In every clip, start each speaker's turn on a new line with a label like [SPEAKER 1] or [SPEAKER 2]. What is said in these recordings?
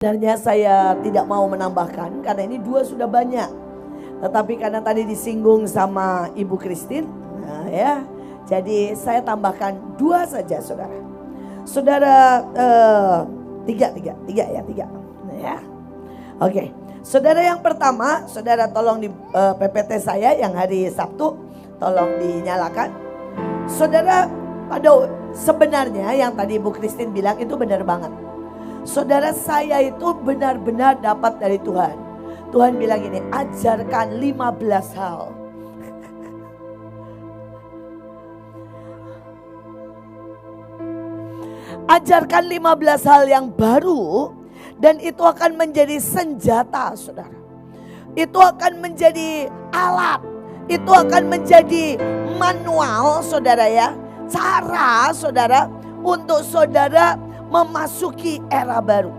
[SPEAKER 1] Sebenarnya saya tidak mau menambahkan karena ini dua sudah banyak. Tetapi karena tadi disinggung sama Ibu Christine, nah ya, jadi saya tambahkan dua saja, saudara. Saudara tiga ya. Nah, ya. Oke, saudara yang pertama, saudara tolong di PPT saya yang hari Sabtu, tolong dinyalakan. Saudara, pada sebenarnya yang tadi Ibu Christine bilang itu benar banget. Saudara, saya itu benar-benar dapat dari Tuhan. Tuhan bilang ini, ajarkan 15 hal. Ajarkan 15 hal yang baru dan itu akan menjadi senjata, saudara. Itu akan menjadi alat. Itu akan menjadi manual, saudara ya. Cara, saudara, untuk saudara memasuki era baru.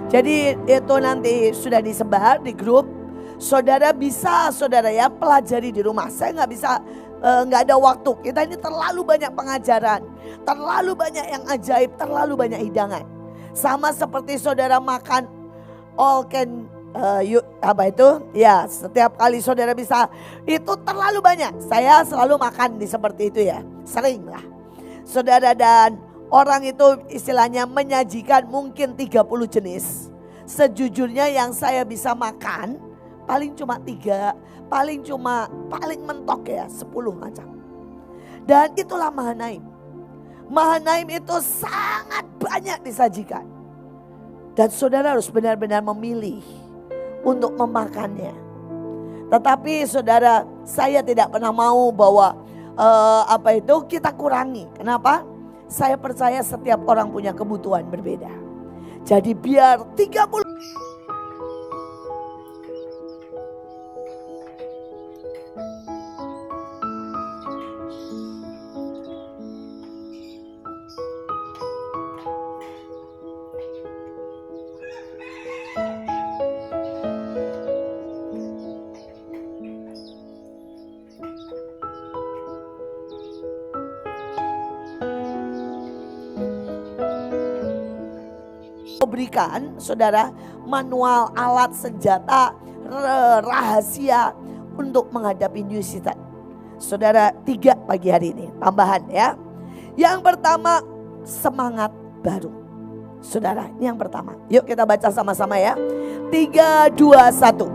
[SPEAKER 1] Jadi itu nanti sudah disebar di grup. Saudara bisa, saudara ya, pelajari di rumah. Saya nggak ada waktu. Kita ini terlalu banyak pengajaran, terlalu banyak yang ajaib, terlalu banyak hidangan. Sama seperti saudara makan all can apa itu? Ya, setiap kali saudara bisa, itu terlalu banyak. Saya selalu makan di seperti itu ya, sering lah. Saudara, dan orang itu istilahnya menyajikan mungkin 30 jenis. Sejujurnya yang saya bisa makan paling cuma 3, paling mentok ya 10 macam. Dan itulah Mahanaim. Mahanaim itu sangat banyak disajikan. Dan saudara harus benar-benar memilih untuk memakannya. Tetapi saudara, saya tidak pernah mau bahwa kita kurangi. Kenapa? Saya percaya setiap orang punya kebutuhan berbeda. Jadi biar 30. Berikan saudara manual, alat, senjata, rahasia untuk menghadapi new season. Saudara, 3 pagi hari ini tambahan ya. Yang pertama, semangat baru. Saudara, ini yang pertama. Yuk kita baca sama-sama ya. 3, 2, 1.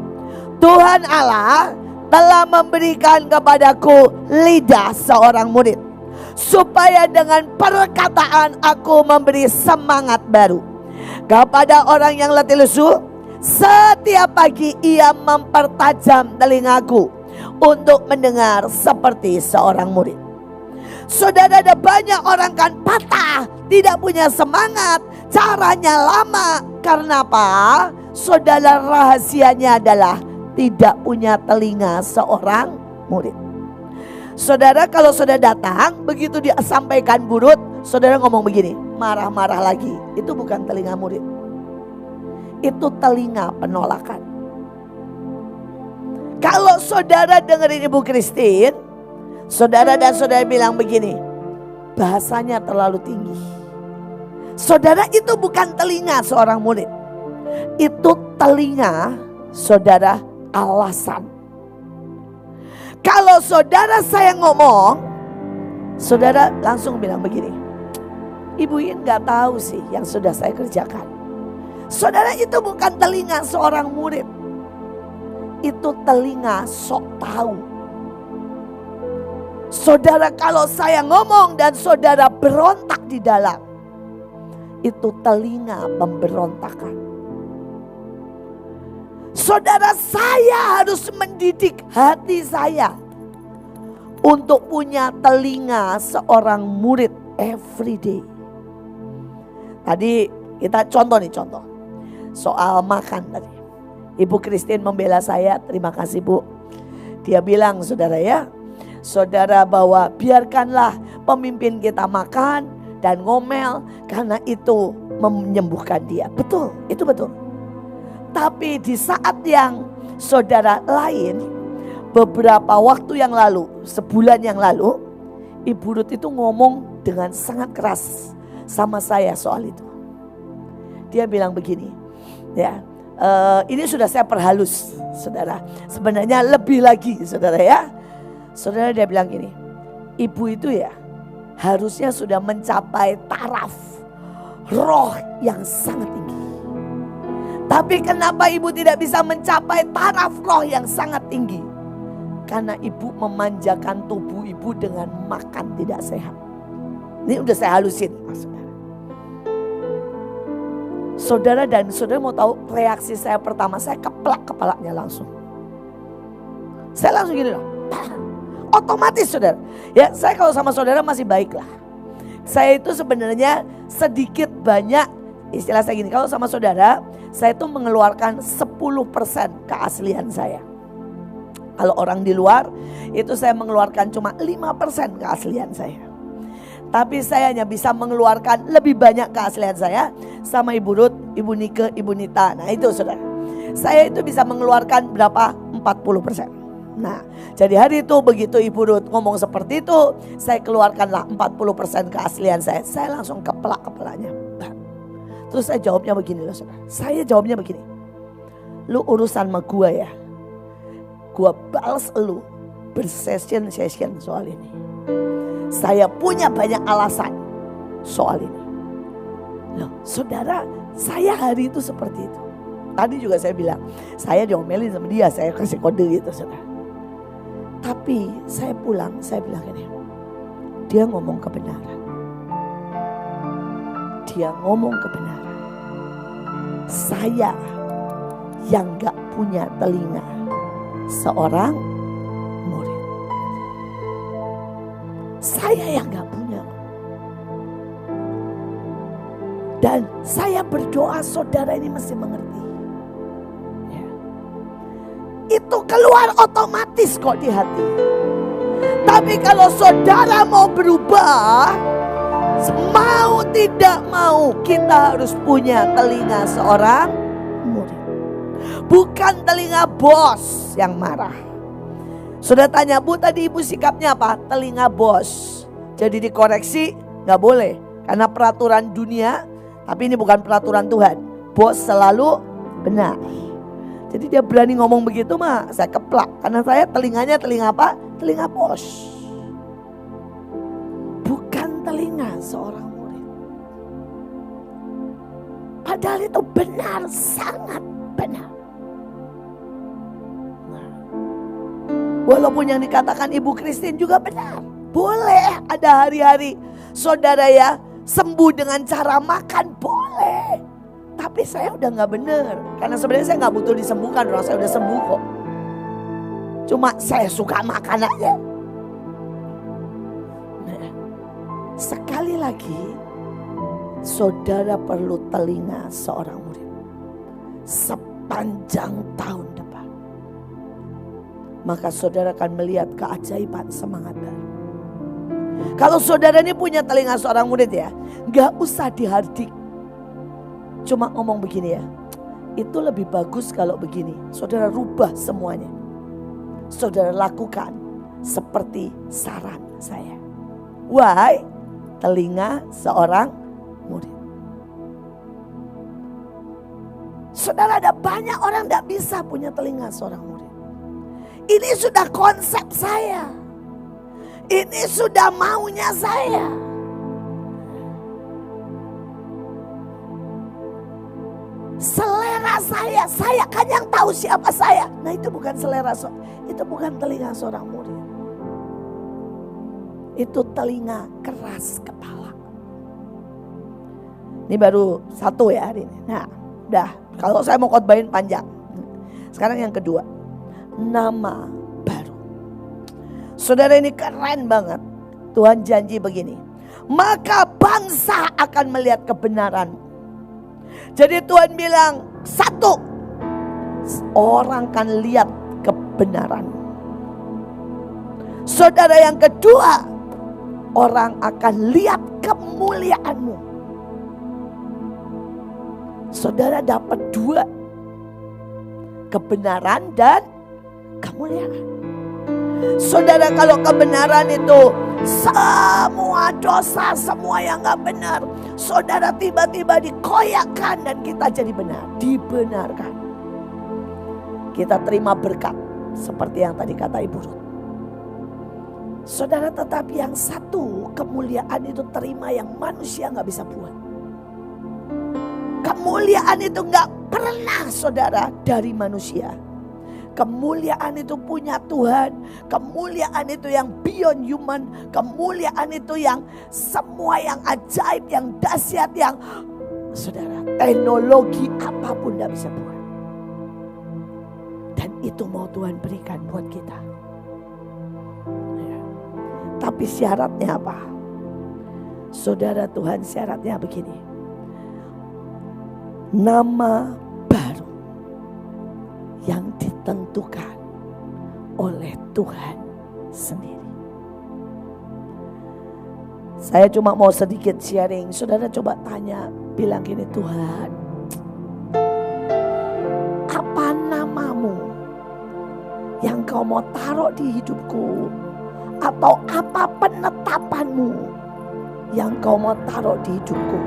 [SPEAKER 1] Tuhan Allah telah memberikan kepadaku lidah seorang murid, supaya dengan perkataan aku memberi semangat baru kepada orang yang letih lesu. Setiap pagi ia mempertajam telingaku untuk mendengar seperti seorang murid. Saudara, ada banyak orang kan patah, tidak punya semangat, caranya lama. Karena apa? Saudara, rahasianya adalah tidak punya telinga seorang murid. Saudara, kalau saudara datang, begitu dia sampaikan burut, saudara ngomong begini, marah-marah lagi. Itu bukan telinga murid. Itu telinga penolakan. Kalau saudara dengerin Ibu Christine, saudara dan saudara bilang begini, bahasanya terlalu tinggi. Saudara, itu bukan telinga seorang murid. Itu telinga saudara alasan. Kalau saudara saya ngomong, saudara langsung bilang begini, Ibu Yin gak tahu sih yang sudah saya kerjakan. Saudara, itu bukan telinga seorang murid. Itu telinga sok tahu. Saudara, kalau saya ngomong dan saudara berontak di dalam, itu telinga pemberontakan. Saudara, saya harus mendidik hati saya untuk punya telinga seorang murid everyday. Tadi kita contoh soal makan tadi. Ibu Christine membela saya, terima kasih Bu. Dia bilang, saudara ya, saudara, bahwa biarkanlah pemimpin kita makan dan ngomel karena itu menyembuhkan dia. Betul, itu betul. Tapi di saat yang saudara lain, beberapa waktu yang lalu, sebulan yang lalu, Ibu Ruth itu ngomong dengan sangat keras sama saya soal itu. Dia bilang begini, Ya, ini sudah saya perhalus, saudara. Sebenarnya lebih lagi, saudara ya. Saudara, dia bilang gini, ibu itu ya harusnya sudah mencapai taraf roh yang sangat tinggi. Tapi kenapa ibu tidak bisa mencapai taraf roh yang sangat tinggi? Karena ibu memanjakan tubuh ibu dengan makan tidak sehat. Ini udah saya halusin, saudara. Saudara, dan saudara mau tahu reaksi saya pertama, saya keplak kepalanya langsung. Saya langsung gini loh. Otomatis saudara. Ya, saya kalau sama saudara masih baik lah. Saya itu sebenarnya sedikit banyak, istilah saya gini, kalau sama saudara, saya itu mengeluarkan 10% keaslian saya. Kalau orang di luar, itu saya mengeluarkan cuma 5% keaslian saya. Tapi saya hanya bisa mengeluarkan lebih banyak keaslian saya sama Ibu Ruth, Ibu Nike, Ibu Nita. Nah itu saudara. Saya itu bisa mengeluarkan berapa? 40%. Nah, jadi hari itu begitu Ibu Ruth ngomong seperti itu, saya keluarkanlah 40% keaslian saya. Saya langsung keplak kepalanya. Terus saya jawabnya begini loh saudara. Saya jawabnya begini. Lu urusan sama gua ya. Gua balas lu bersession soal ini. Saya punya banyak alasan soal ini. Loh saudara, saya hari itu seperti itu. Tadi juga saya bilang, saya diomelin sama dia, saya kasih kode gitu saudara. Tapi saya pulang, saya bilang ini, dia ngomong kebenaran. Dia ngomong kebenaran. Saya yang gak punya telinga seorang murid. Saya yang gak punya. Dan saya berdoa saudara ini mesti mengerti. Ya. Itu keluar otomatis kok di hati. Tapi kalau saudara mau berubah, mau tidak mau kita harus punya telinga seorang murid. Bukan telinga bos yang marah. Sudah tanya, Bu tadi ibu sikapnya apa? Telinga bos. Jadi dikoreksi gak boleh. Karena peraturan dunia, tapi ini bukan peraturan Tuhan. Bos selalu benar. Jadi dia berani ngomong begitu mah saya keplak. Karena saya telinganya telinga apa? Telinga bos. Bukan telinga seorang murid. Padahal itu benar, sangat benar. Walaupun yang dikatakan Ibu Christine juga benar. Boleh ada hari-hari saudara ya sembuh dengan cara makan, boleh. Tapi saya udah gak benar. Karena sebenarnya saya gak butuh disembuhkan, orang saya udah sembuh kok. Cuma saya suka makan aja. Nah, sekali lagi saudara perlu telinga seorang murid sepanjang tahun depan. Maka saudara akan melihat keajaiban semangat baru. Kalau saudara ini punya telinga seorang murid ya, gak usah dihardik. Cuma ngomong begini ya, itu lebih bagus kalau begini. Saudara rubah semuanya. Saudara lakukan seperti saran saya. Why? Telinga seorang murid. Saudara, ada banyak orang gak bisa punya telinga seorang murid. Ini sudah konsep saya. Ini sudah maunya saya. Selera saya kan yang tahu siapa saya. Nah itu bukan selera, itu bukan telinga seorang murid. Itu telinga keras kepala. Ini baru satu ya hari ini. Nah udah, kalau saya mau khotbahin panjang. Sekarang yang kedua. Nama baru. Saudara, ini keren banget. Tuhan janji begini, maka bangsa akan melihat kebenaran. Jadi Tuhan bilang, satu, orang akan lihat kebenaran. Saudara, yang kedua, orang akan lihat kemuliaanmu. Saudara dapat dua, kebenaran dan kemuliaan. Saudara, kalau kebenaran itu semua dosa, semua yang gak benar, saudara tiba-tiba dikoyakkan dan kita jadi benar, dibenarkan. Kita terima berkat seperti yang tadi kata Ibu Ruth. Saudara, tetapi yang satu, kemuliaan itu terima yang manusia gak bisa buat. Kemuliaan itu gak pernah, saudara, dari manusia. Kemuliaan itu punya Tuhan. Kemuliaan itu yang beyond human. Kemuliaan itu yang semua yang ajaib, yang dahsyat, yang saudara, teknologi apapun tidak bisa buat. Dan itu mau Tuhan berikan buat kita. Ya. Tapi syaratnya apa? Saudara, Tuhan syaratnya begini. Nama baru yang ditentukan oleh Tuhan sendiri. Saya cuma mau sedikit sharing. Saudara coba tanya, bilang gini, Tuhan, apa namamu yang kau mau taruh di hidupku? Atau apa penetapanmu yang kau mau taruh di hidupku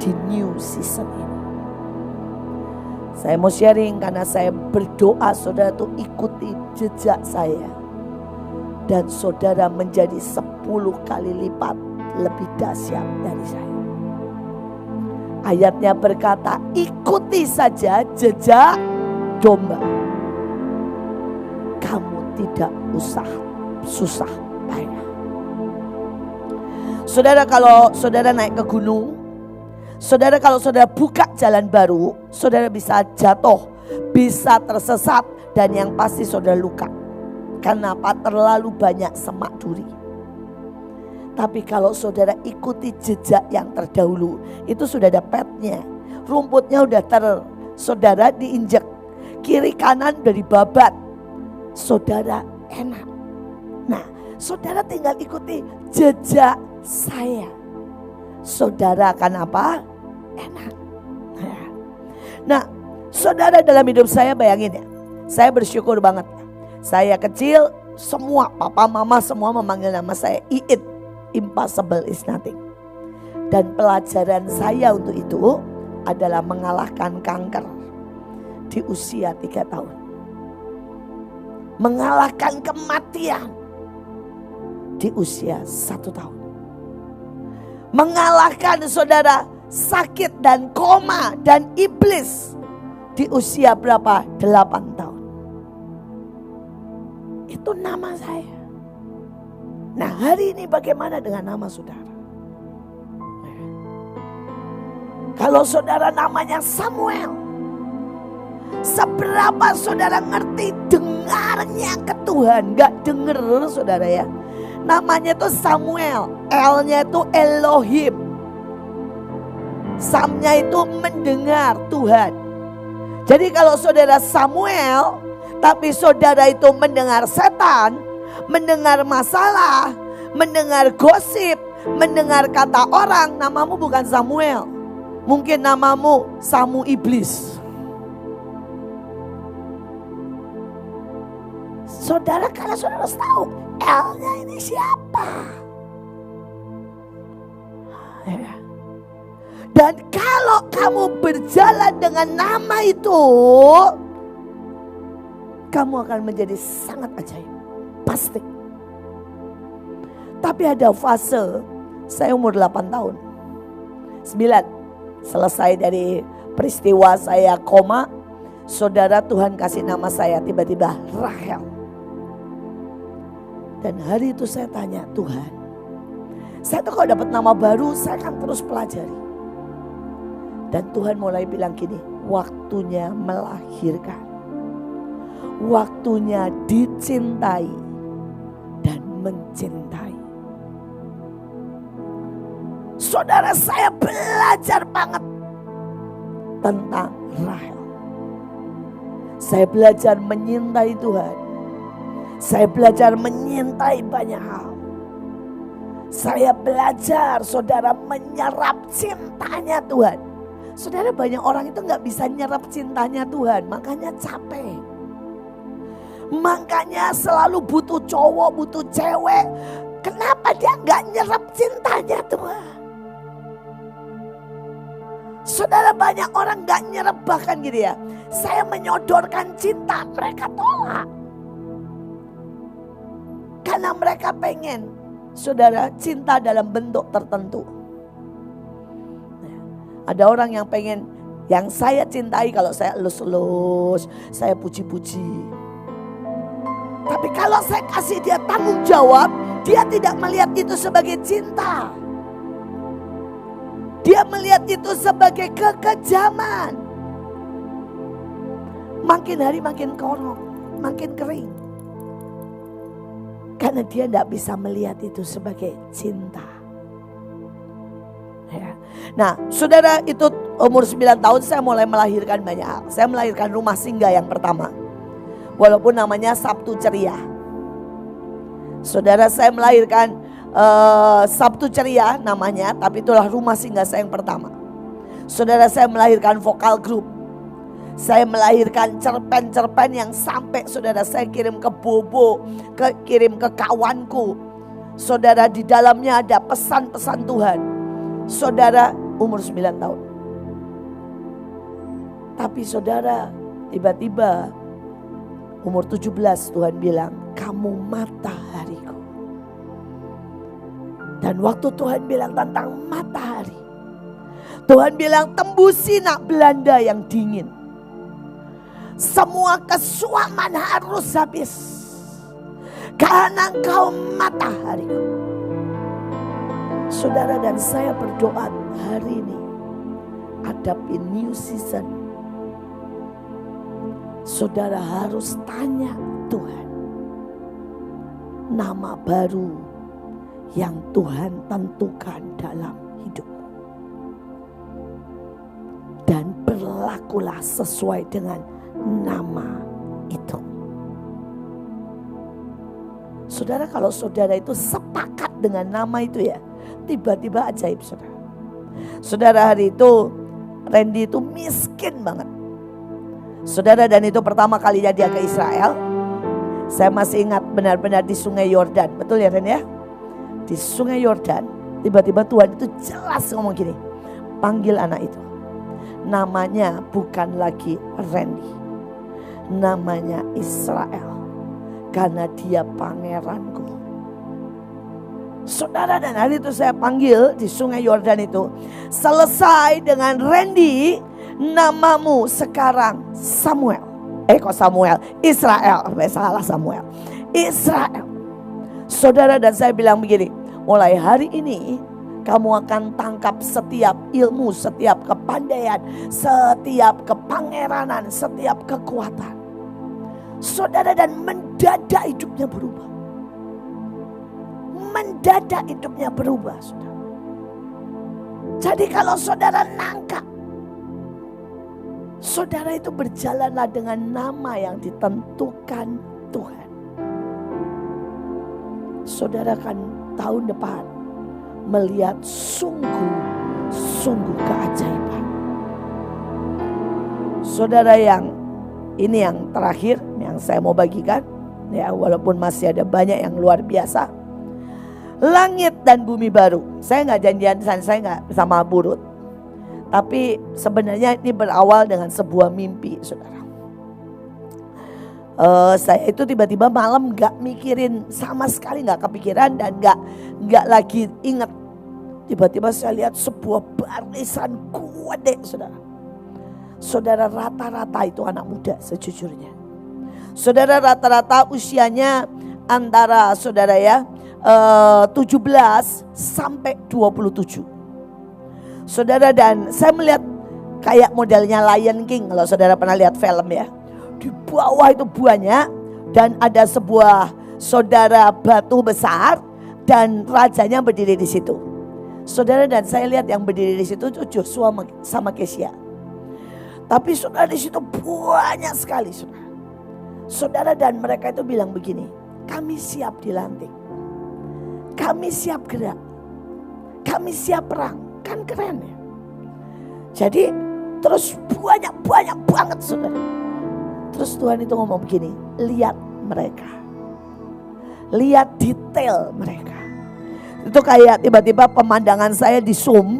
[SPEAKER 1] di new season ini? Saya mau sharing karena saya berdoa saudara tuh ikuti jejak saya. Dan saudara menjadi 10 kali lipat lebih dahsyat dari saya. Ayatnya berkata, ikuti saja jejak domba. Kamu tidak usah susah payah. Saudara, kalau saudara naik ke gunung, saudara, kalau saudara buka jalan baru, saudara bisa jatuh, bisa tersesat, dan yang pasti saudara luka. Kenapa? Terlalu banyak semak duri. Tapi kalau saudara ikuti jejak yang terdahulu, itu sudah ada petnya, rumputnya udah saudara diinjek, kiri kanan dari babat, saudara enak. Nah, saudara tinggal ikuti jejak saya, saudara akan apa? Enak. Nah, saudara, dalam hidup saya bayangin ya, saya bersyukur banget. Saya kecil, semua papa mama semua memanggil nama saya Iit. Impossible is nothing. Dan pelajaran saya untuk itu adalah mengalahkan kanker di usia 3 tahun. Mengalahkan kematian di usia 1 tahun. Mengalahkan saudara sakit dan koma dan iblis di usia berapa? 8 tahun. Itu nama saya. Nah, hari ini bagaimana dengan nama saudara? Kalau saudara namanya Samuel, seberapa saudara ngerti dengarnya ke Tuhan? Gak denger saudara ya. Namanya itu Samuel, L-nya itu Elohim. Samnya itu mendengar Tuhan. Jadi kalau saudara Samuel, tapi saudara itu mendengar setan, mendengar masalah, mendengar gosip, mendengar kata orang, namamu bukan Samuel. Mungkin namamu Samu Iblis. Saudara, kalau saudara harus tahu L-nya ini siapa. Ya. Dan kalau kamu berjalan dengan nama itu, kamu akan menjadi sangat ajaib. Pasti. Tapi ada fase, saya umur 8 tahun. 9, selesai dari peristiwa saya koma, saudara, Tuhan kasih nama saya tiba-tiba Rahel. Dan hari itu saya tanya, Tuhan, saya tuh kalau dapat nama baru saya akan terus pelajari. Dan Tuhan mulai bilang gini, waktunya melahirkan, waktunya dicintai dan mencintai. Saudara, saya belajar banget tentang Rahel. Saya belajar menyintai Tuhan. Saya belajar menyintai banyak hal. Saya belajar, saudara, menyerap cintanya Tuhan. Saudara, banyak orang itu gak bisa nyerap cintanya Tuhan, makanya capek. Makanya selalu butuh cowok, butuh cewek. Kenapa dia gak nyerap cintanya Tuhan? Saudara, banyak orang gak nyerap, bahkan gitu ya. Saya menyodorkan cinta, mereka tolak. Karena mereka pengen, saudara, cinta dalam bentuk tertentu. Ada orang yang pengen, yang saya cintai kalau saya elus-elus, saya puji-puji. Tapi kalau saya kasih dia tanggung jawab, dia tidak melihat itu sebagai cinta. Dia melihat itu sebagai kekejaman. Makin hari makin korong, makin kering. Karena dia tidak bisa melihat itu sebagai cinta. Ya. Nah, saudara, itu umur 9 tahun saya mulai melahirkan banyak hal. Saya melahirkan rumah singgah yang pertama. Walaupun namanya Sabtu Ceria. Saudara, saya melahirkan Sabtu Ceria namanya, tapi itulah rumah singgah saya yang pertama. Saudara, saya melahirkan vokal group. Saya melahirkan cerpen-cerpen yang sampai saudara saya kirim ke Bobo, kirim ke kawanku. Saudara, di dalamnya ada pesan-pesan Tuhan. Saudara, umur 9 tahun. Tapi saudara, tiba-tiba umur 17 Tuhan bilang, kamu matahariku. Dan waktu Tuhan bilang tentang matahari, Tuhan bilang tembusi nak Belanda yang dingin. Semua kesuaman harus habis. Karena engkau matahariku. Saudara, dan saya berdoa hari ini hadapi new season. Saudara harus tanya Tuhan, nama baru yang Tuhan tentukan dalam hidupmu. Dan berlakulah sesuai dengan nama itu. Saudara, kalau saudara itu sepakat dengan nama itu ya, tiba-tiba ajaib saudara. Saudara, hari itu Randy itu miskin banget. Saudara, dan itu pertama kalinya dia ke Israel. Saya masih ingat benar-benar di Sungai Yordan. Betul ya Ren ya? Di Sungai Yordan, tiba-tiba Tuhan itu jelas ngomong gini, panggil anak itu. Namanya bukan lagi Randy, namanya Israel, karena dia pangeranku. Saudara, dan hari itu saya panggil di Sungai Yordan itu, selesai dengan Randy, namamu sekarang Samuel. Kok Samuel? Israel. Salah, Samuel. Israel. Saudara, dan saya bilang begini, mulai hari ini kamu akan tangkap setiap ilmu, setiap kepandaian, setiap kepangeranan, setiap kekuatan. Saudara, dan mendadak hidupnya berubah. Mendadak hidupnya berubah, saudara. Jadi kalau saudara nangkap, saudara itu berjalanlah dengan nama yang ditentukan Tuhan. Saudara kan tahun depan melihat sungguh keajaiban. Saudara, yang ini yang terakhir yang saya mau bagikan, ya, walaupun masih ada banyak yang luar biasa. Langit dan bumi baru. Saya nggak janjian, saya nggak sama Burut. Tapi sebenarnya ini berawal dengan sebuah mimpi, saudara. Saya itu tiba-tiba malam gak mikirin, sama sekali gak kepikiran dan gak lagi ingat. Tiba-tiba saya lihat sebuah barisan gede, saudara. Saudara, rata-rata itu anak muda sejujurnya. Saudara, rata-rata usianya antara saudara ya 17 sampai 27. Saudara, dan saya melihat kayak modelnya Lion King, kalau saudara pernah lihat film ya. Di bawah itu banyak, dan ada sebuah saudara batu besar dan rajanya berdiri di situ. Saudara, dan saya lihat yang berdiri di situ itu Joshua sama Kesia. Tapi saudara, di situ banyak sekali saudara. Saudara, dan mereka itu bilang begini, kami siap dilantik, kami siap gerak, kami siap perang. Kan keren ya. Jadi terus banyak banget saudara. Terus Tuhan itu ngomong begini, lihat mereka. Lihat detail mereka. Itu kayak tiba-tiba pemandangan saya di zoom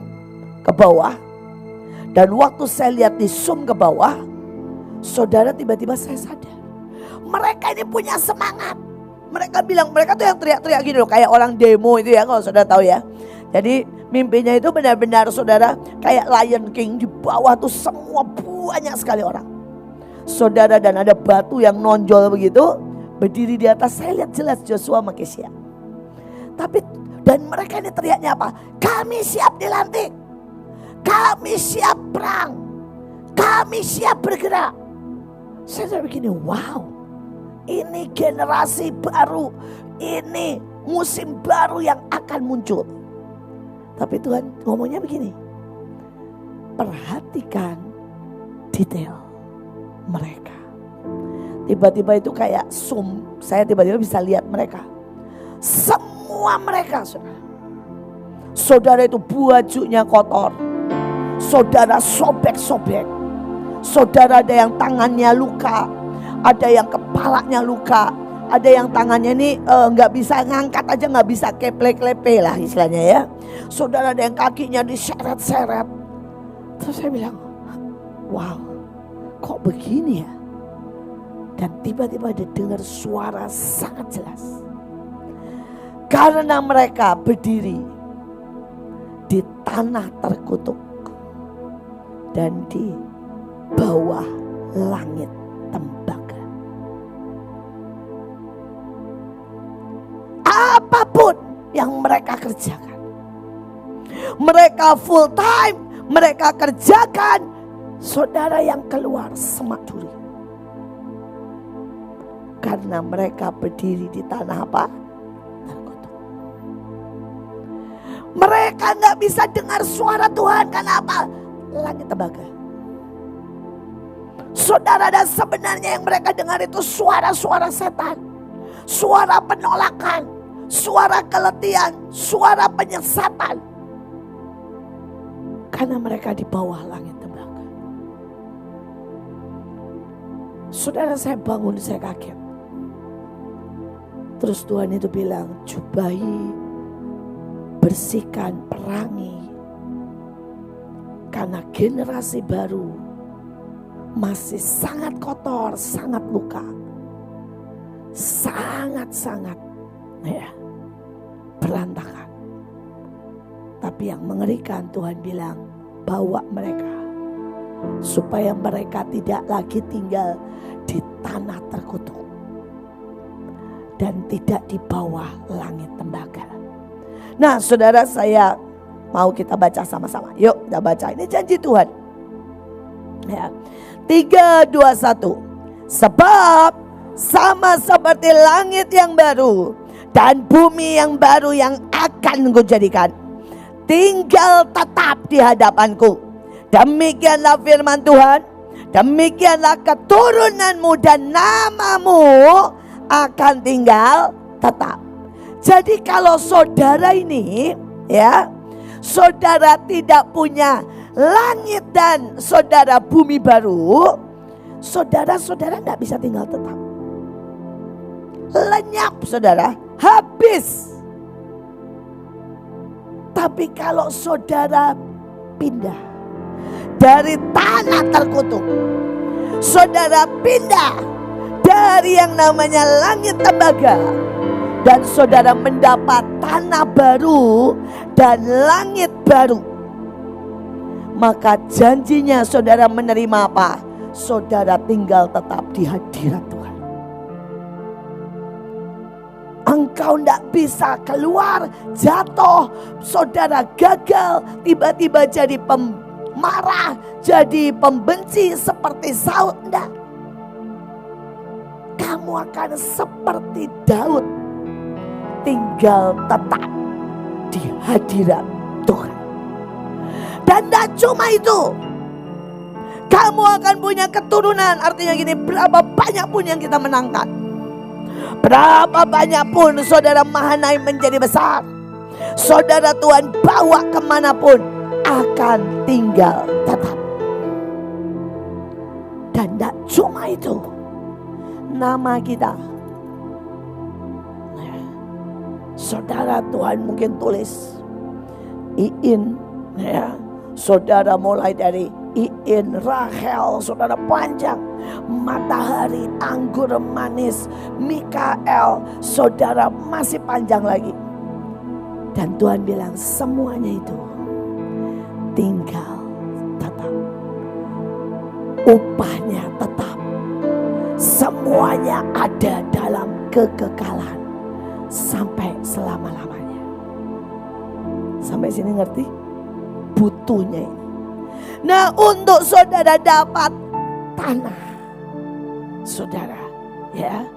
[SPEAKER 1] ke bawah. Dan waktu saya lihat di zoom ke bawah, saudara, tiba-tiba saya sadar. Mereka ini punya semangat. Mereka bilang, mereka tuh yang teriak-teriak gini loh, kayak orang demo itu ya, kalau saudara tahu ya. Jadi mimpinya itu benar-benar saudara kayak Lion King, di bawah tuh semua banyak sekali orang. Saudara, dan ada batu yang nonjol begitu, berdiri di atas. Saya lihat jelas Joshua sama Kesya. Tapi dan mereka ini teriaknya apa? Kami siap dilantik. Kami siap perang. Kami siap bergerak. Saya begini, wow. Ini generasi baru. Ini musim baru yang akan muncul. Tapi Tuhan ngomongnya begini. Perhatikan detail mereka. Tiba-tiba itu kayak zoom. Saya tiba-tiba bisa lihat mereka. Semua mereka, saudara. Saudara itu bajunya kotor. Saudara sobek-sobek. Saudara ada yang tangannya luka. Ada yang kepalanya luka. Ada yang tangannya ini nggak bisa ngangkat aja, nggak bisa keple-klepe lah istilahnya ya. Saudara ada yang kakinya diseret-seret. Terus saya bilang, wow, kok begini ya? Dan tiba-tiba ada dengar suara sangat jelas. Karena mereka berdiri di tanah terkutuk dan di bawah langit tembaga. Apapun yang mereka kerjakan, mereka full time, mereka kerjakan. Saudara, yang keluar semak duri. Karena mereka berdiri di tanah apa? Terkutuk. Mereka gak bisa dengar suara Tuhan. Kenapa? Langit tembaga. Saudara, dan sebenarnya yang mereka dengar itu suara-suara setan. Suara penolakan. Suara keletihan. Suara penyesatan. Karena mereka di bawah langit tembaga. Saudara, saya bangun, saya kaget. Terus Tuhan itu bilang, jubahi, bersihkan, perangi. Karena generasi baru masih sangat kotor, sangat luka. Sangat-sangat ya, berantakan. Tapi yang mengerikan, Tuhan bilang, bawa mereka. Supaya mereka tidak lagi tinggal di tanah terkutuk. Dan tidak di bawah langit tembaga. Nah, saudara, saya mau kita baca sama-sama. Yuk kita baca, ini janji Tuhan ya. 3, 2, 1. Sebab sama seperti langit yang baru dan bumi yang baru yang akan Kujadikan tinggal tetap di hadapanku. Demikianlah firman Tuhan. Demikianlah keturunanmu dan namamu akan tinggal tetap. Jadi kalau saudara ini ya, saudara tidak punya langit dan saudara bumi baru, saudara gak bisa tinggal tetap. Lenyap saudara, habis. Tapi kalau saudara pindah dari tanah terkutuk, saudara pindah dari yang namanya langit tembaga, dan saudara mendapat tanah baru dan langit baru, maka janjinya saudara menerima apa? Saudara tinggal tetap di hadirat Tuhan. Engkau tidak bisa keluar, jatuh, saudara gagal, tiba-tiba jadi pemarah, jadi pembenci seperti Saul. Tidak. Kamu akan seperti Daud, tinggal tetap di hadirat Tuhan. Dan tidak cuma itu, kamu akan punya keturunan. Artinya gini, berapa banyak pun yang kita menangkan, berapa banyak pun saudara Mahanaim menjadi besar, saudara Tuhan bawa kemanapun, akan tinggal tetap. Dan tidak cuma itu, nama kita. Saudara, Tuhan mungkin tulis Iin, ya. Saudara mulai dari Iin, Rahel, saudara panjang. Matahari, anggur manis, Mikael, saudara masih panjang lagi. Dan Tuhan bilang semuanya itu tinggal tetap. Upahnya tetap. Semuanya ada dalam kekekalan sampai selama-lamanya. Sampai sini ngerti? Butuhnya ini. Nah, untuk saudara dapat tanah, saudara, ya,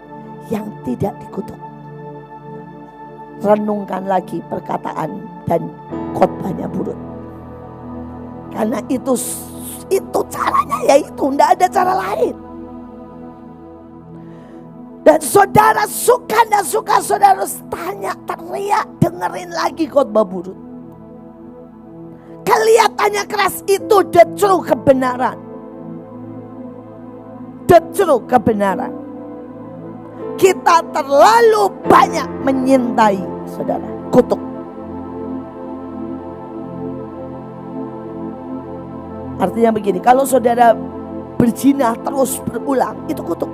[SPEAKER 1] yang tidak dikutuk. Renungkan lagi perkataan dan khotbahnya Burut. Karena itu caranya, yaitu tidak ada cara lain. Dan saudara suka dan suka, saudara harus tanya, teriak, dengerin lagi khotbah Burut. Kelihatannya keras, itu the true kebenaran. The true kebenaran. Kita terlalu banyak menyintai, saudara, kutuk. Artinya begini, kalau saudara berzina terus berulang, itu kutuk.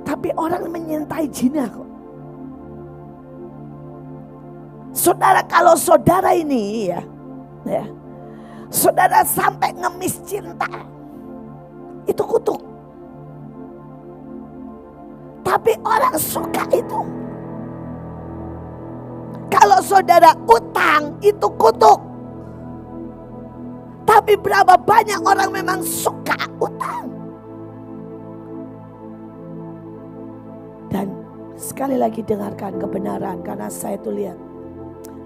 [SPEAKER 1] Tapi orang menyintai zina kok. Saudara, kalau saudara ini ya, saudara sampai ngemis cinta, itu kutuk. Tapi orang suka itu. Kalau saudara utang, itu kutuk. Tapi berapa banyak orang memang suka utang. Dan sekali lagi dengarkan kebenaran, karena saya tuh lihat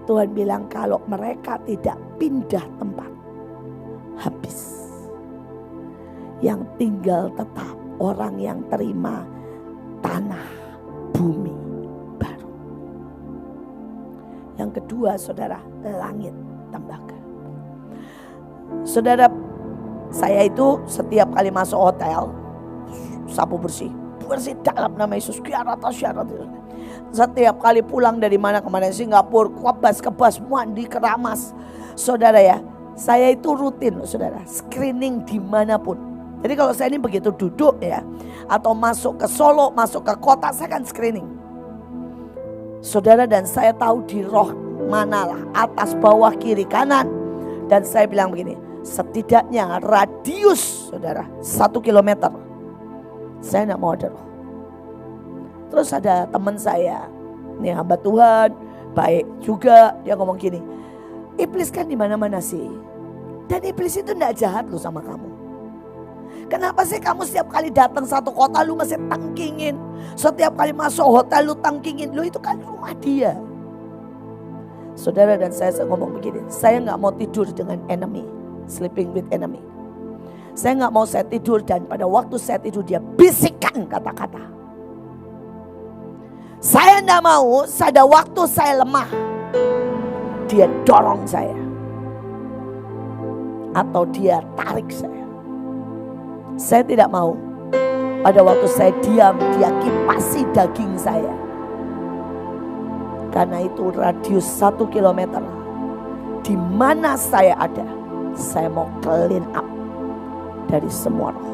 [SPEAKER 1] Tuhan bilang kalau mereka tidak pindah tempat, habis. Yang tinggal tetap orang yang terima tanah bumi baru. Yang kedua, saudara, langit tembaga. Saudara, saya itu setiap kali masuk hotel, sapu bersih dalam nama Yesus. Setiap kali pulang dari mana kemana, Singapura, kebas, mandi, keramas. Saudara ya, saya itu rutin, saudara, screening dimanapun. Jadi kalau saya ini begitu duduk ya, atau masuk ke Solo, masuk ke kota, saya kan screening. Saudara, dan saya tahu di roh manalah, atas, bawah, kiri, kanan. Dan saya bilang begini, setidaknya radius, saudara, 1 kilometer. Saya tidak mau ada roh. Terus ada teman saya, nih hamba Tuhan, baik juga, dia ngomong gini, iblis kan di mana-mana sih. Dan iblis itu tidak jahat loh sama kamu. Kenapa sih kamu setiap kali datang satu kota lu masih tangkingin? Setiap kali masuk hotel lu tangkingin, lu itu kan rumah dia. Saudara, dan saya ngomong begini, saya nggak mau tidur dengan enemy, sleeping with enemy. Saya nggak mau saya tidur dan pada waktu saya tidur dia bisikan kata-kata. Saya nggak mau pada waktu saya lemah dia dorong saya atau dia tarik saya. Saya tidak mau pada waktu saya diam dia kipasi daging saya. Karena itu radius 1 kilometer di mana saya ada, saya mau clean up dari semua roh.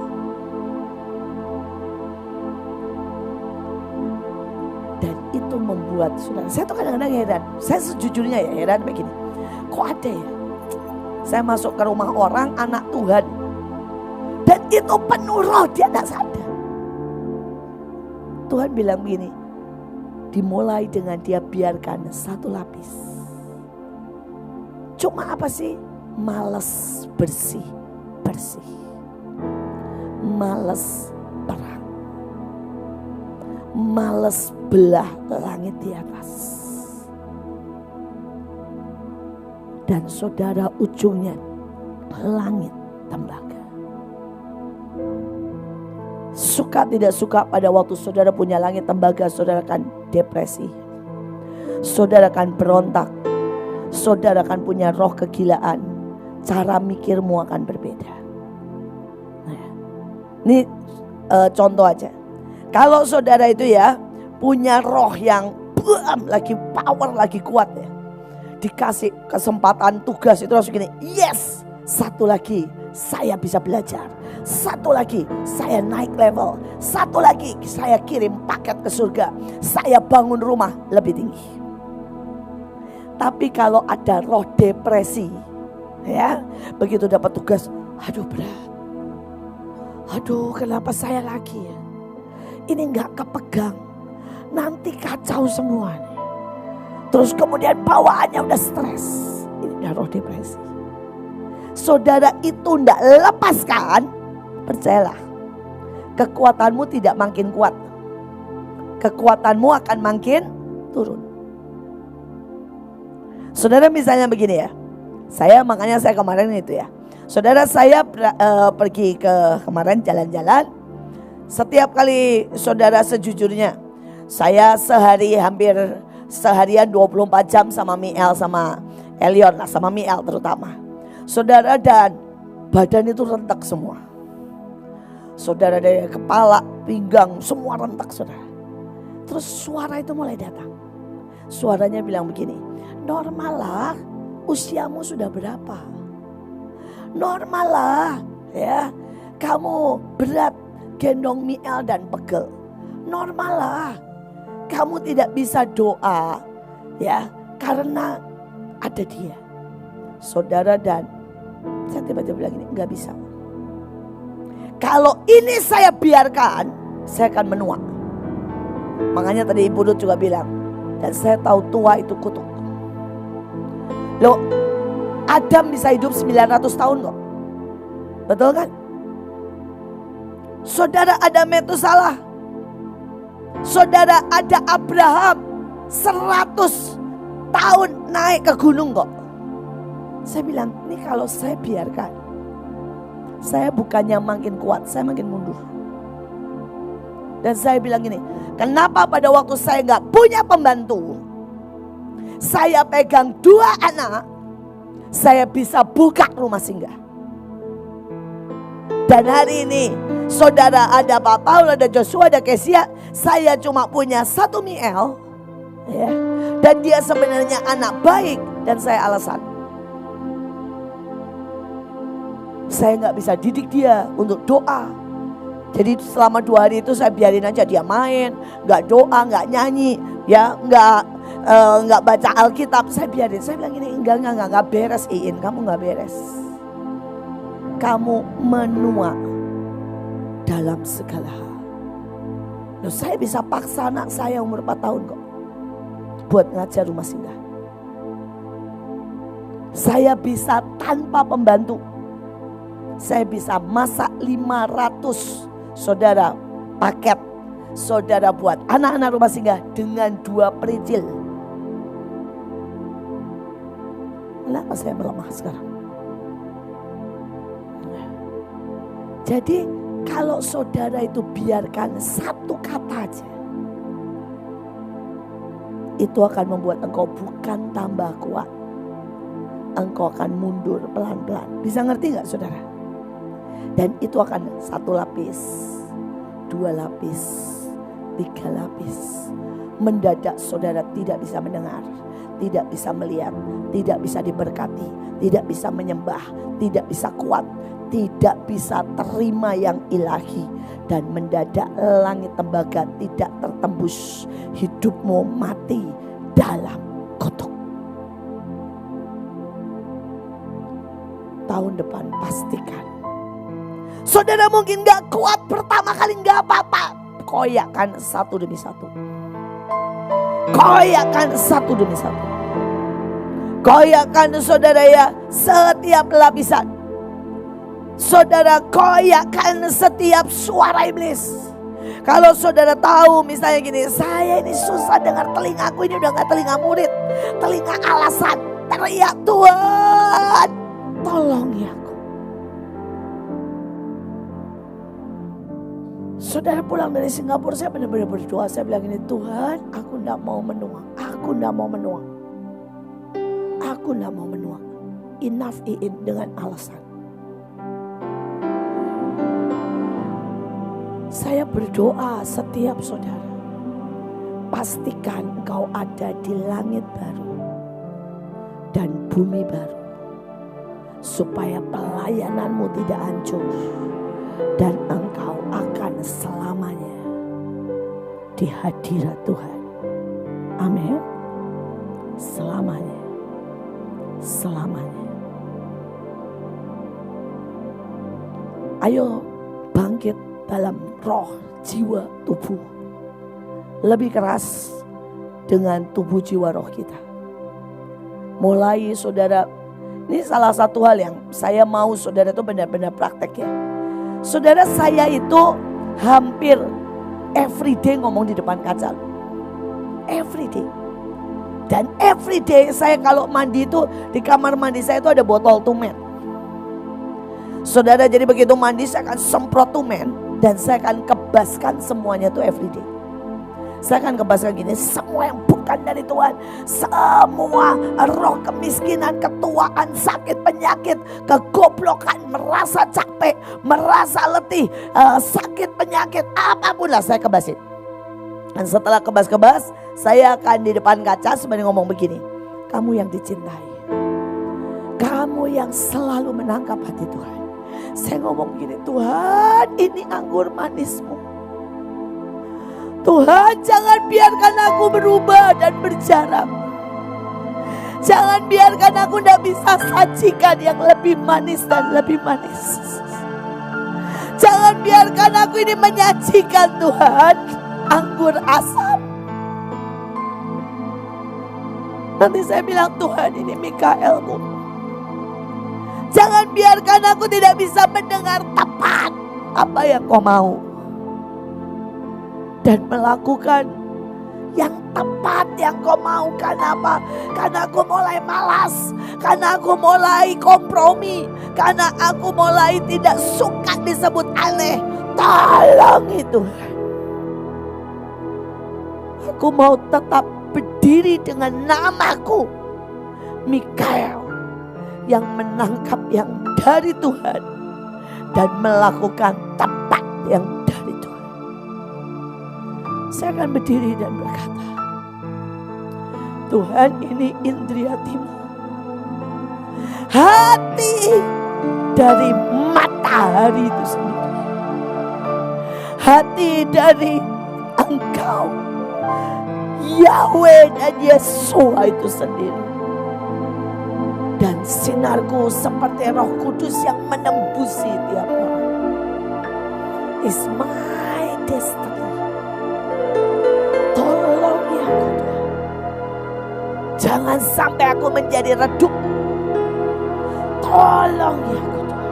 [SPEAKER 1] Dan itu membuat saudara, saya tuh kadang-kadang heran. Saya sejujurnya ya heran begini. Kok ada ya? Saya masuk ke rumah orang, anak Tuhan. Dan itu penuh roh, dia tidak sadar. Tuhan bilang begini, dimulai dengan dia biarkan 1 lapis. Cuma apa sih? Malas bersih. Malas perang. Malas belah langit di atas. Dan saudara, ujungnya langit tembaga. Suka tidak suka, pada waktu saudara punya langit tembaga, saudara akan depresi. Saudara akan berontak. Saudara akan punya roh kegilaan. Cara mikirmu akan berbeda. Nah, ini contoh aja. Kalau saudara itu ya punya roh yang lagi power, lagi kuat ya. Dikasih kesempatan tugas itu langsung gini, yes, satu lagi saya bisa belajar. Satu lagi saya naik level. Satu lagi saya kirim paket ke surga. Saya bangun rumah lebih tinggi. Tapi kalau ada roh depresi, ya, begitu dapat tugas, aduh berat. Aduh kenapa saya lagi ya? Ini gak kepegang. Nanti kacau semua nih. Terus kemudian bawaannya udah stres. Ini udah roh depresi. Saudara itu ndak lepaskan, percayalah, kekuatanmu tidak makin kuat. Kekuatanmu akan makin turun. Saudara misalnya begini ya. Makanya saya kemarin itu ya. Saudara saya pergi ke kemarin jalan-jalan. Setiap kali saudara sejujurnya, saya hampir seharian 24 jam sama Miel sama Elion lah, sama Miel terutama. Saudara, dan badan itu rentak semua. Saudara dari kepala, pinggang, semua rentak saudara. Terus suara itu mulai datang. Suaranya bilang begini, normal lah, usiamu sudah berapa? Normal lah ya, kamu berat gendong Miel dan pegel. Normal lah, kamu tidak bisa doa ya karena ada dia. Saudara, dan saya tiba-tiba bilang ini gak bisa. Kalau ini saya biarkan, saya akan menua. Makanya tadi Ibu Ruth juga bilang, dan saya tahu tua itu kutuk. Loh, Adam bisa hidup 900 tahun kok. Betul kan? Saudara ada Metusalah. Saudara ada Abraham 100 tahun naik ke gunung kok. Saya bilang, ini kalau saya biarkan, saya bukannya makin kuat, saya makin mundur. Dan saya bilang gini, kenapa pada waktu saya gak punya pembantu, saya pegang 2 anak, saya bisa buka rumah singgah. Dan hari ini, saudara ada Pak Paul, ada Joshua, ada Kesia, saya cuma punya 1 Miel, ya, dan dia sebenarnya anak baik, dan saya alasan. Saya gak bisa didik dia untuk doa. Jadi selama 2 hari itu saya biarin aja dia main, gak doa, gak nyanyi, ya, gak baca Alkitab. Saya biarin, saya bilang gini, enggak beres Iin, kamu gak beres. Kamu menua dalam segala hal. Loh, saya bisa paksa anak saya umur 4 tahun kok buat ngajar rumah singgah. Saya bisa tanpa pembantu. Saya bisa masak 500 saudara paket saudara buat anak-anak rumah singgah dengan 2 pericil. Kenapa saya melemah sekarang? Jadi kalau saudara itu biarkan 1 kata aja, itu akan membuat engkau bukan tambah kuat, engkau akan mundur pelan-pelan. Bisa ngerti gak saudara? Dan itu akan 1 lapis, 2 lapis, 3 lapis. Mendadak saudara tidak bisa mendengar, tidak bisa melihat, tidak bisa diberkati, tidak bisa menyembah, tidak bisa kuat, tidak bisa terima yang ilahi. Dan mendadak langit tembaga tidak tertembus. Hidupmu mati dalam kutuk. Tahun depan pastikan. Saudara mungkin gak kuat pertama kali, gak apa-apa. Koyakkan 1 demi 1. Koyakkan 1 demi 1. Koyakkan saudara ya setiap lapisan. Saudara koyakkan setiap suara iblis. Kalau saudara tahu misalnya gini, saya ini susah dengar, telingaku ini udah gak telinga murid, telinga alasan. Teriak, Tuhan tolongi aku. Saudara pulang dari Singapura, saya benar-benar berdoa. Saya bilang ini, Tuhan, aku tidak mau menua. Aku tidak mau menua. Aku tidak mau menua. Enough dengan alasan. Saya berdoa setiap saudara, pastikan engkau ada di langit baru dan bumi baru, supaya pelayananmu tidak hancur dan engkau akan selamanya di hadirat Tuhan. Amin. Selamanya. Selamanya. Ayo bangkit dalam roh, jiwa, tubuh. Lebih keras dengan tubuh, jiwa, roh kita. Mulai saudara, ini salah satu hal yang saya mau saudara itu benar-benar praktek ya. Saudara, saya itu hampir everyday ngomong di depan kaca. Everyday. Dan everyday saya kalau mandi itu di kamar mandi saya itu ada botol tumen. Saudara, jadi begitu mandi saya akan semprot tumen dan saya akan kebaskan semuanya itu everyday. Saya akan kebaskan gini, semua yang bukan dari Tuhan, semua roh kemiskinan, ketuaan, sakit, penyakit, kegoblokan, merasa capek, merasa letih, sakit, penyakit, apapun lah saya kebasin. Dan setelah kebas-kebas, saya akan di depan kaca sebenarnya ngomong begini, kamu yang dicintai, kamu yang selalu menangkap hati Tuhan. Saya ngomong begini, Tuhan ini anggur manismu. Tuhan, jangan biarkan aku berubah dan berjarak. Jangan biarkan aku tidak bisa sajikan yang lebih manis dan lebih manis. Jangan biarkan aku ini menyajikan Tuhan anggur asam. Nanti saya bilang, Tuhan ini Mikaelmu. Jangan biarkan aku tidak bisa mendengar tepat apa yang kau mau. Dan melakukan yang tepat yang kau mau. Karena apa? Karena aku mulai malas. Karena aku mulai kompromi. Karena aku mulai tidak suka disebut aneh. Tolong itu. Aku mau tetap berdiri dengan namaku, Mikael, yang menangkap yang dari Tuhan dan melakukan tepat yang dari Tuhan. Saya akan berdiri dan berkata, Tuhan, ini indriatimu, hati dari matahari itu sendiri, hati dari Engkau Yahweh dan Yesua itu sendiri. Dan sinarku seperti Roh Kudus yang menembusi tiap orang. Is my destiny. Tolong ya Tuhan. Jangan sampai aku menjadi redup. Tolong ya Tuhan.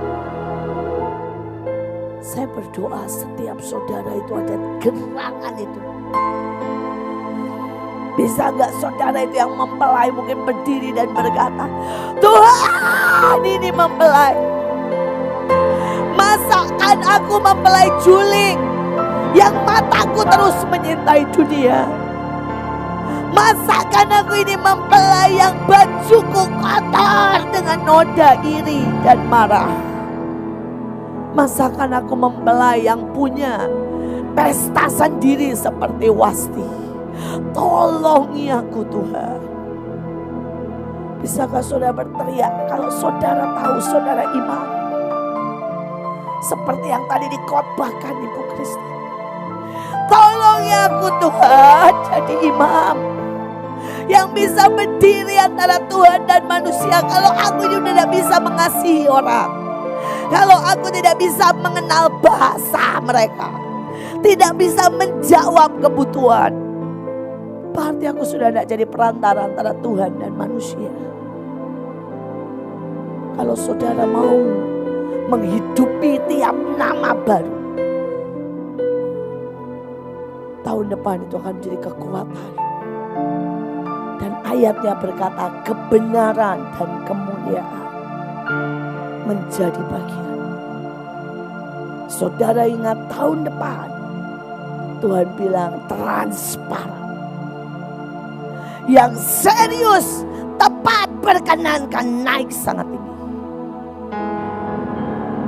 [SPEAKER 1] Saya berdoa setiap saudara itu ada gerangan itu. Bisa gak saudara itu yang mempelai mungkin berdiri dan berkata, Tuhan ini mempelai. Masakan aku mempelai juling yang mataku terus menyintai dunia. Masakan aku ini mempelai yang bajuku kotor dengan noda iri dan marah. Masakan aku mempelai yang punya pesta sendiri seperti Wasti. Tolongi aku Tuhan. Bisakah saudara berteriak kalau saudara tahu saudara imam? Seperti yang tadi dikotbahkan Ibu Kristi. Tolongi aku Tuhan jadi imam yang bisa berdiri antara Tuhan dan manusia. Kalau aku juga tidak bisa mengasihi orang, kalau aku tidak bisa mengenal bahasa mereka, tidak bisa menjawab kebutuhan, berarti aku sudah tidak jadi perantara antara Tuhan dan manusia. Kalau saudara mau menghidupi tiap nama baru, tahun depan itu akan menjadi kekuatan. Dan ayatnya berkata kebenaran dan kemuliaan menjadi bagian. Saudara ingat tahun depan Tuhan bilang transparan. Yang serius, tepat, berkenankan naik sangat tinggi.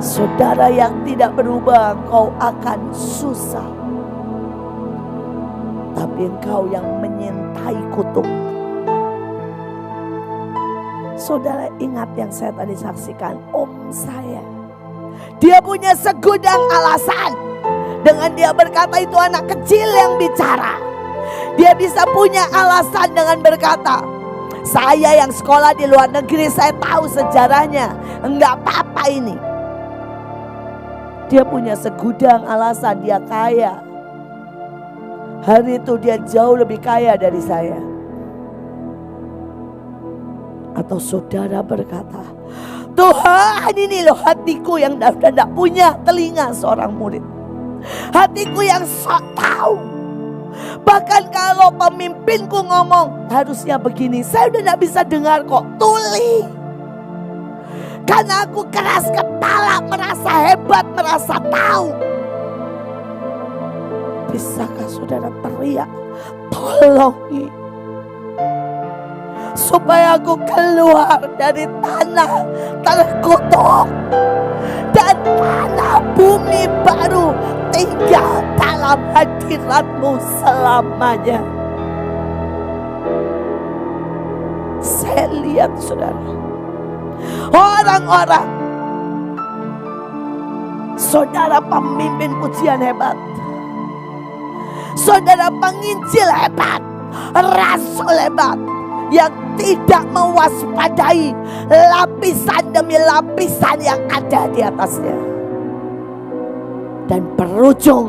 [SPEAKER 1] Saudara yang tidak berubah, engkau akan susah. Tapi engkau yang menyintai kutuk. Saudara ingat yang saya tadi saksikan, om saya. Dia punya segudang alasan. Dengan dia berkata itu anak kecil yang bicara. Dia bisa punya alasan dengan berkata, saya yang sekolah di luar negeri, saya tahu sejarahnya. Enggak apa-apa ini. Dia punya segudang alasan, dia kaya. Hari itu dia jauh lebih kaya dari saya. Atau saudara berkata, Tuhan, ini loh hatiku yang tidak punya telinga seorang murid. Hatiku yang sok tahu. Bahkan kalau pemimpinku ngomong harusnya begini, saya udah tidak bisa dengar kok. Tuli. Karena aku keras kepala, merasa hebat, merasa tahu. Bisakah saudara teriak, tolongi, supaya aku keluar dari tanah terkutuk dan tanah bumi baru, tinggal dalam hadirat-Mu selamanya. Saya lihat saudara, orang-orang, saudara pemimpin pujian hebat, saudara penginjil hebat, rasul hebat, yang tidak mewaspadai lapisan demi lapisan yang ada di atasnya. Dan berujung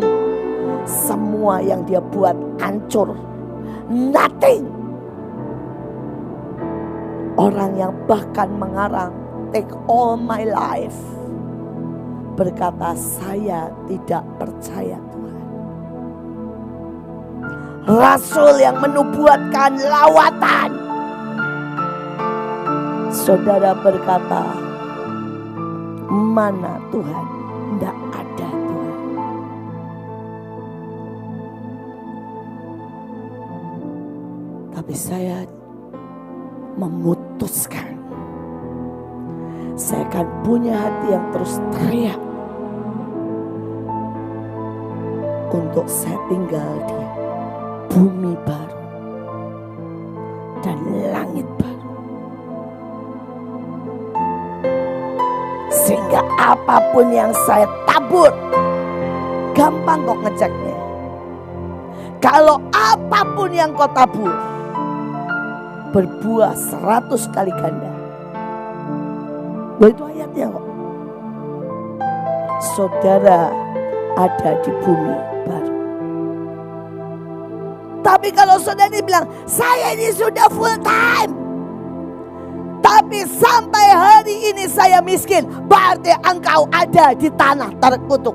[SPEAKER 1] semua yang dia buat hancur, nothing. Orang yang bahkan mengarang Take All My Life berkata, saya tidak percaya Tuhan. Rasul yang menubuatkan lawatan, saudara berkata, mana Tuhan? Tidak ada Tuhan. Tapi saya memutuskan, saya akan punya hati yang terus teriak untuk saya tinggal di bumi baru dan langit baru. Sehingga apapun yang saya tabur, gampang kok ngeceknya. Kalau apapun yang kau tabur, berbuah 100 kali ganda. Itu ayatnya kok. Saudara ada di bumi baru. Tapi kalau saudara bilang, saya ini sudah full time, tapi sampai hari ini saya miskin, berarti engkau ada di tanah terkutuk.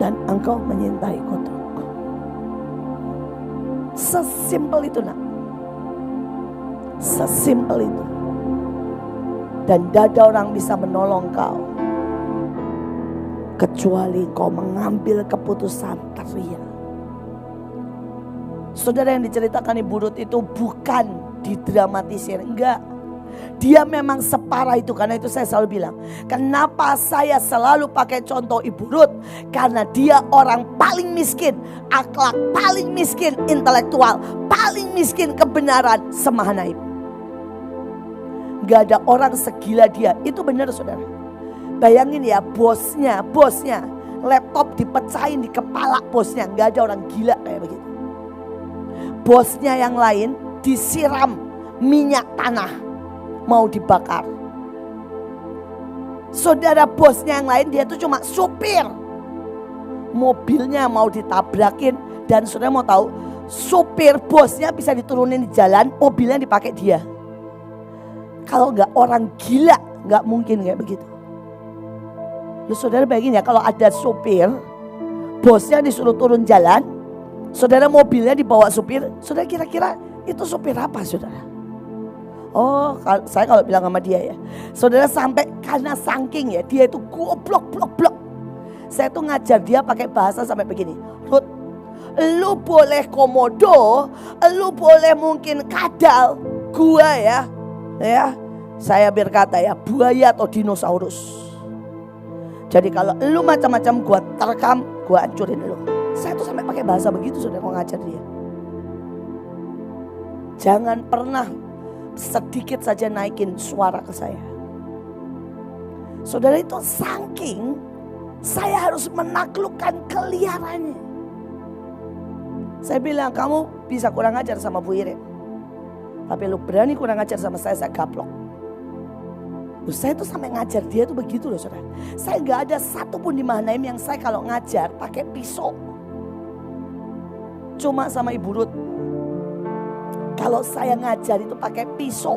[SPEAKER 1] Dan engkau menyintai kutuk. Sesimpel itu nak. Sesimpel itu. Dan tidak ada orang bisa menolong kau, kecuali kau mengambil keputusan teriak. Saudara, yang diceritakan Ibu Ruth itu bukan didramatisir, enggak. Dia memang separah itu. Karena itu saya selalu bilang, kenapa saya selalu pakai contoh Ibu Ruth? Karena dia orang paling miskin akhlak, paling miskin intelektual, paling miskin kebenaran semahanaim. Gak ada orang segila dia. Itu benar saudara. Bayangin ya, bosnya laptop dipecahin di kepala bosnya. Gak ada orang gila kayak begitu. Bosnya yang lain disiram minyak tanah, mau dibakar. Saudara, bosnya yang lain dia tuh cuma supir, mobilnya mau ditabrakin. Dan saudara mau tahu, supir bosnya bisa diturunin di jalan, mobilnya dipakai dia. Kalau nggak orang gila, nggak mungkin kayak begitu. Lu saudara bayangin ya, kalau ada supir, bosnya disuruh turun jalan, saudara mobilnya dibawa supir, saudara kira-kira itu supir apa saudara? Oh, saya kalau bilang sama dia ya, saudara, sampai karena saking ya dia itu goblok. Saya tuh ngajar dia pakai bahasa sampai begini, Ruth, lu boleh komodo, lu boleh mungkin kadal, gua ya, Saya berkata ya, buaya atau dinosaurus. Jadi kalau lu macam-macam gua terekam, gua hancurin lu. Saya tuh sampai pakai bahasa begitu saudara mau ngajar dia. Jangan pernah sedikit saja naikin suara ke saya. Saudara, itu saking saya harus menaklukkan keliarannya. Saya bilang, kamu bisa kurang ajar sama Bu Irin, tapi lu berani kurang ajar sama saya gaplok. Saya tuh sampai ngajar dia tuh begitu loh saudara. Saya gak ada satupun di Mahanaim yang saya kalau ngajar pakai pisau. Cuma sama Ibu Ruth. Kalau saya ngajar itu pakai pisau.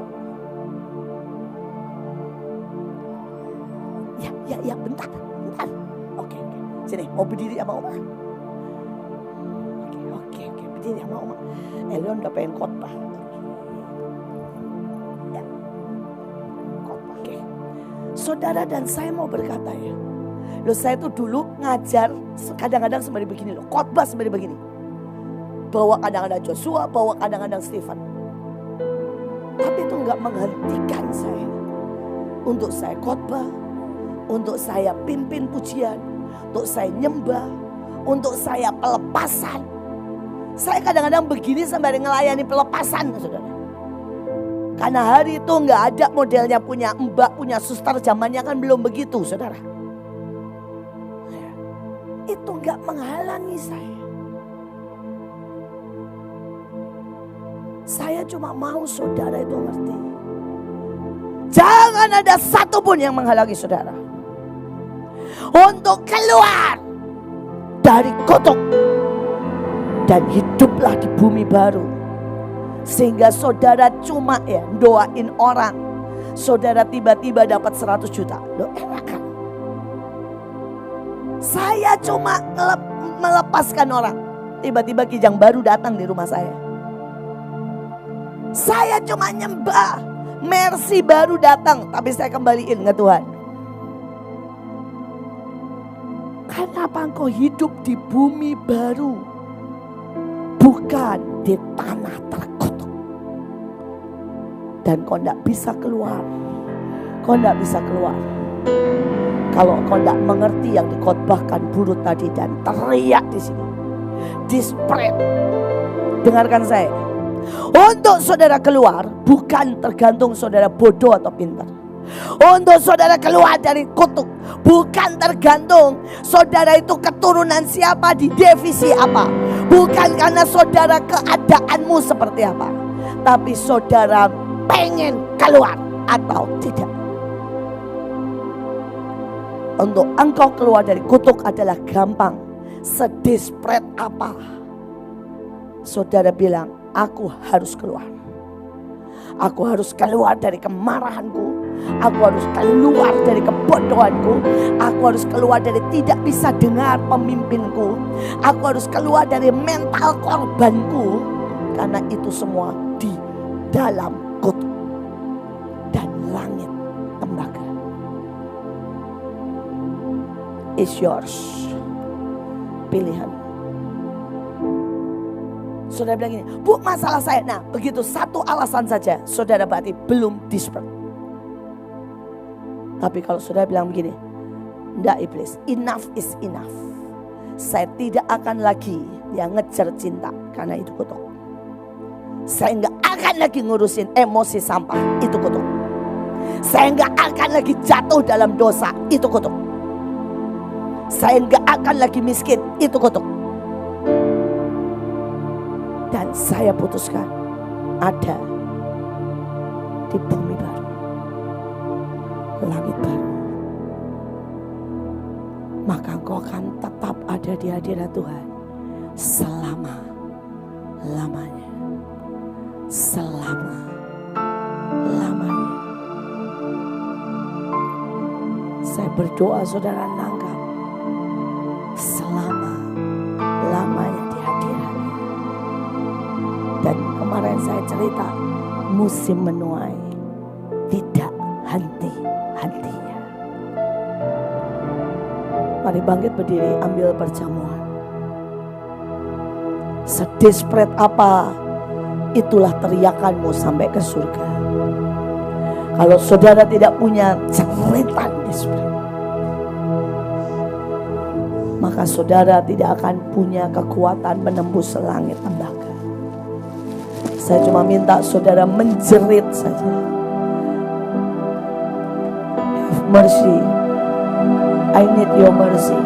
[SPEAKER 1] Ya, bentar. Oke. Sini, mau berdiri sama Oma? Oke, berdiri sama Oma. Elion udah pengen khotbah. Ya, khotbah. Oke. Saudara dan saya mau berkata ya. Loh, saya tuh dulu ngajar kadang-kadang sembari begini loh. Khotbah sembari begini. Bawa kadang-kadang Joshua, bawa kadang-kadang Stephen. Tapi itu enggak menghentikan saya. Untuk saya khotbah, untuk saya pimpin pujian, untuk saya nyembah, untuk saya pelepasan. Saya kadang-kadang begini sembari ngelayani pelepasan, saudara. Karena hari itu enggak ada modelnya punya mbak, punya suster, zamannya kan belum begitu, saudara. Itu enggak menghalangi saya. Saya cuma mau saudara itu ngerti. Jangan ada satupun yang menghalangi saudara untuk keluar dari kutuk dan hiduplah di bumi baru. Sehingga saudara cuma ya doain orang, saudara tiba-tiba dapat 100 juta. Loh, enak kan? Saya cuma melepaskan orang, tiba-tiba kijang baru datang di rumah saya. Saya cuma nyembah, mercy baru datang, tapi saya kembaliin ke Tuhan. Kenapa engkau hidup di bumi baru, bukan di tanah terkutuk? Dan kau tidak bisa keluar. Kau tidak bisa keluar kalau kau tidak mengerti yang dikhotbahkan Burut tadi dan teriak di sini. Dispread. Dengarkan saya. Untuk saudara keluar bukan tergantung saudara bodoh atau pintar. Untuk saudara keluar dari kutuk bukan tergantung saudara itu keturunan siapa, di divisi apa. Bukan karena saudara keadaanmu seperti apa, tapi saudara pengen keluar atau tidak. Untuk engkau keluar dari kutuk adalah gampang. Sedespret apa saudara bilang, aku harus keluar. Aku harus keluar dari kemarahanku. Aku harus keluar dari kebodohanku. Aku harus keluar dari tidak bisa dengar pemimpinku. Aku harus keluar dari mental korbanku. Karena itu semua di dalam kutuk dan langit tembaga. It's yours. Pilihan. Saudara bilang gini, Bu, masalah saya. Nah, begitu satu alasan saja, saudara berarti belum disperse. Tapi kalau saudara bilang begini, enggak iblis, enough is enough. Saya tidak akan lagi yang ngejar cinta karena itu kutuk. Saya enggak akan lagi ngurusin emosi sampah, itu kutuk. Saya enggak akan lagi jatuh dalam dosa, itu kutuk. Saya enggak akan lagi miskin, itu kutuk. Dan saya putuskan ada di bumi baru, langit baru. Maka engkau akan tetap ada di hadirat Tuhan selama-lamanya. Selama-lamanya. Saya berdoa saudara nanggap selama-lamanya di hadirat. Dan kemarin saya cerita, musim menuai tidak henti-hentinya. Mari bangkit berdiri, ambil perjamuan. Sedespret apa, itulah teriakanmu sampai ke surga. Kalau saudara tidak punya jeritan di spirit, maka saudara tidak akan punya kekuatan menembus langit tembaka. Saya cuma minta saudara menjerit saja. Have mercy. I need your mercy.